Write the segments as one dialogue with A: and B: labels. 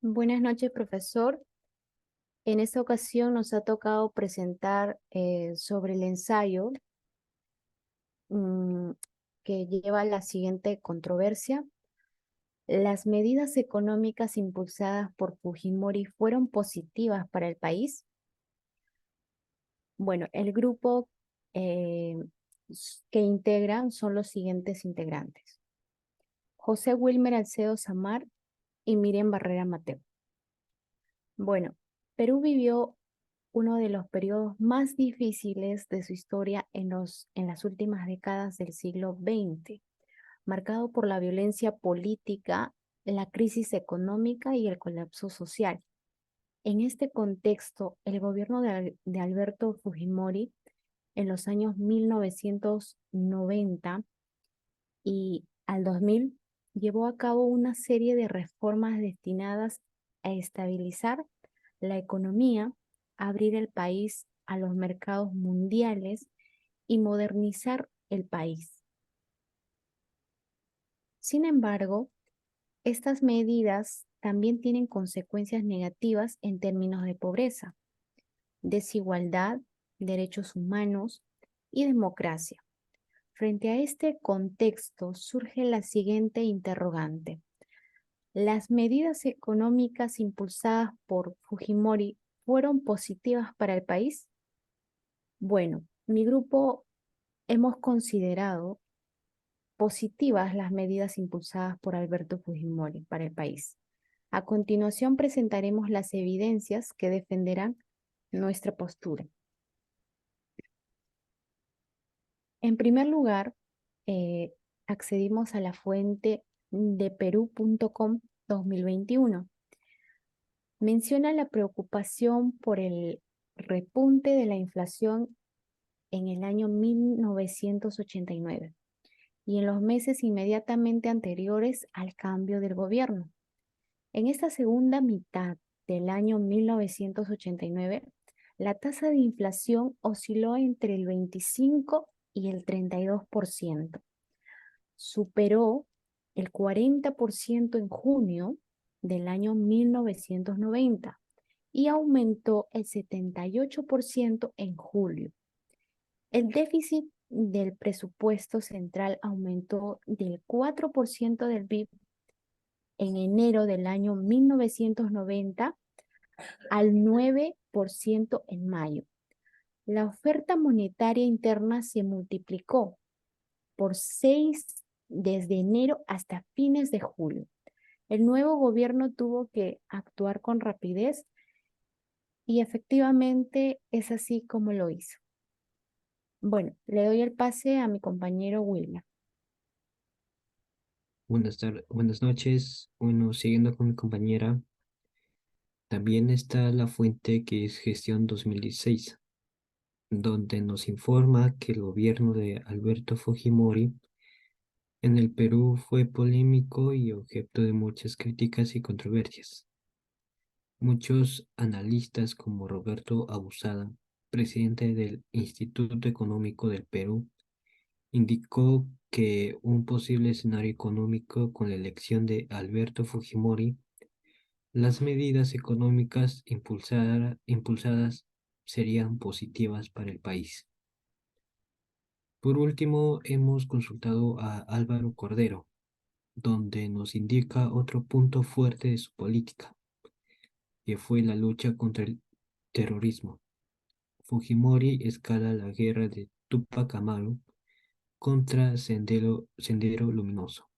A: Buenas noches, profesor. En esta ocasión nos ha tocado presentar sobre el ensayo mm, que lleva la siguiente controversia. ¿Las medidas económicas impulsadas por Fujimori fueron positivas para el país? Bueno, el grupo eh, que integran son los siguientes integrantes: José Wilmer Alcedo Samar y Miriam Barrera Mateo. Bueno, Perú vivió uno de los periodos más difíciles de su historia en las últimas décadas del siglo XX, marcado por la violencia política, la crisis económica y el colapso social. En este contexto, el gobierno de Alberto Fujimori en los años 1990 y al 2000 llevó a cabo una serie de reformas destinadas a estabilizar la economía, abrir el país a los mercados mundiales y modernizar el país. Sin embargo, estas medidas también tienen consecuencias negativas en términos de pobreza, desigualdad, derechos humanos y democracia. Frente a este contexto surge la siguiente interrogante: ¿las medidas económicas impulsadas por Fujimori fueron positivas para el país? Bueno, mi grupo hemos considerado positivas las medidas impulsadas por Alberto Fujimori para el país. A continuación presentaremos las evidencias que defenderán nuestra postura. En primer lugar, eh, accedimos a la fuente de Perú.com 2021. Menciona la preocupación por el repunte de la inflación en el año 1989 y en los meses inmediatamente anteriores al cambio del gobierno. En esta segunda mitad del año 1989, la tasa de inflación osciló entre el 25 y el 32%. Superó el 40% en junio del año 1990 y aumentó el 78% en julio. El déficit del presupuesto central aumentó del 4% del PIB en enero del año 1990 al 9% en mayo. La oferta monetaria interna se multiplicó por 6 desde enero hasta fines de julio. El nuevo gobierno tuvo que actuar con rapidez y efectivamente es así como lo hizo. Bueno, le doy el pase a mi compañero Wilmer.
B: Buenas noches. Bueno, siguiendo con mi compañera, también está la fuente que es Gestión 2016, donde nos informa que el gobierno de Alberto Fujimori en el Perú fue polémico y objeto de muchas críticas y controversias. Muchos analistas como Roberto Abusada, presidente del Instituto Económico del Perú, indicó que un posible escenario económico con la elección de Alberto Fujimori, las medidas económicas impulsadas serían positivas para el país. Por último, hemos consultado a Álvaro Cordero, donde nos indica otro punto fuerte de su política, que fue la lucha contra el terrorismo. Fujimori escala la guerra de Tupac Amaru contra Sendero Luminoso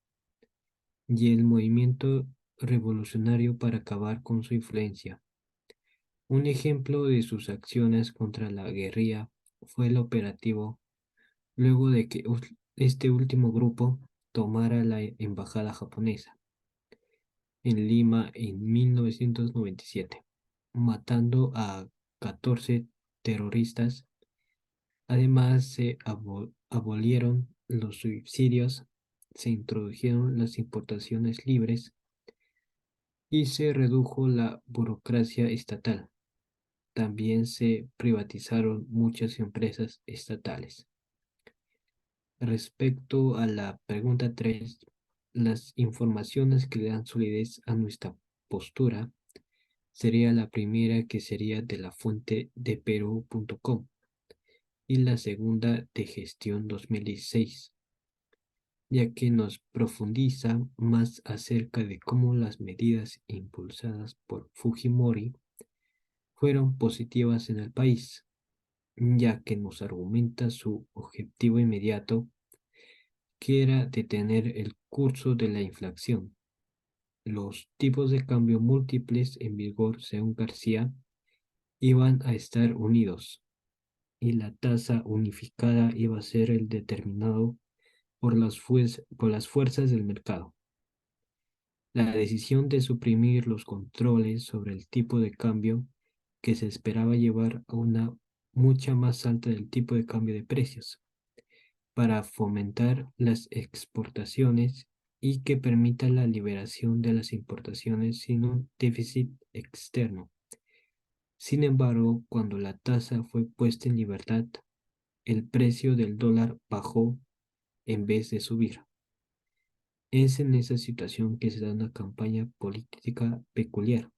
B: y el movimiento revolucionario para acabar con su influencia. Un ejemplo de sus acciones contra la guerrilla fue el operativo luego de que este último grupo tomara la embajada japonesa en Lima en 1997, matando a 14 terroristas. Además, se abolieron los subsidios, se introdujeron las importaciones libres y se redujo la burocracia estatal. También se privatizaron muchas empresas estatales. Respecto a la pregunta 3, las informaciones que le dan solidez a nuestra postura sería la primera, que sería de la fuente de Perú.com, y la segunda de gestión 2016, ya que nos profundiza más acerca de cómo las medidas impulsadas por Fujimori fueron positivas en el país, ya que nos argumenta su objetivo inmediato, que era detener el curso de la inflación. Los tipos de cambio múltiples en vigor, según García, iban a estar unidos, y la tasa unificada iba a ser el determinado por las fuerzas del mercado. La decisión de suprimir los controles sobre el tipo de cambio, que se esperaba llevar a una mucha más alta del tipo de cambio de precios, para fomentar las exportaciones y que permita la liberación de las importaciones sin un déficit externo. Sin embargo, cuando la tasa fue puesta en libertad, el precio del dólar bajó en vez de subir. Es en esa situación que se da una campaña política peculiar.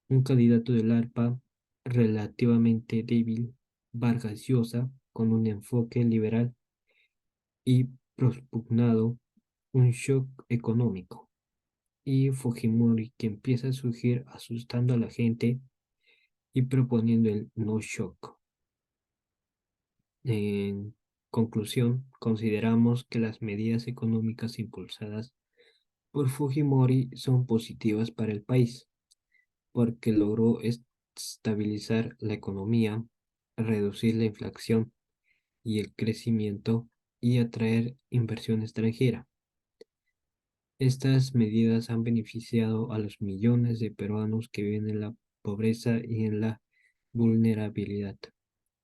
B: Un candidato del ARPA relativamente débil, Vargas Llosa, con un enfoque liberal y propugnado un shock económico, y Fujimori, que empieza a surgir asustando a la gente y proponiendo el no shock. En conclusión, consideramos que las medidas económicas impulsadas por Fujimori son positivas para el país, porque logró estabilizar la economía, reducir la inflación y el crecimiento, y atraer inversión extranjera. Estas medidas han beneficiado a los millones de peruanos que viven en la pobreza y en la vulnerabilidad.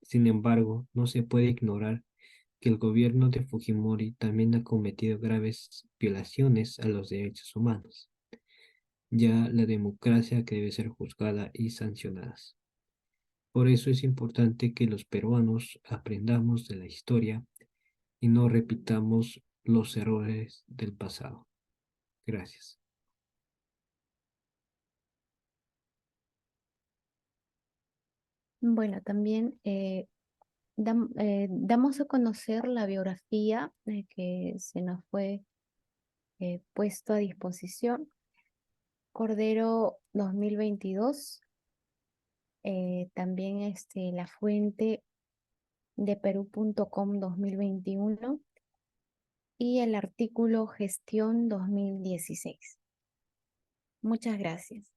B: Sin embargo, no se puede ignorar que el gobierno de Fujimori también ha cometido graves violaciones a los derechos humanos, ya la democracia, que debe ser juzgada y sancionada. Por eso es importante que los peruanos aprendamos de la historia y no repitamos los errores del pasado. Gracias.
A: Bueno, también damos a conocer la biografía que se nos fue puesto a disposición. Cordero 2022, también la fuente de Perú.com 2021 y el artículo Gestión 2016. Muchas gracias.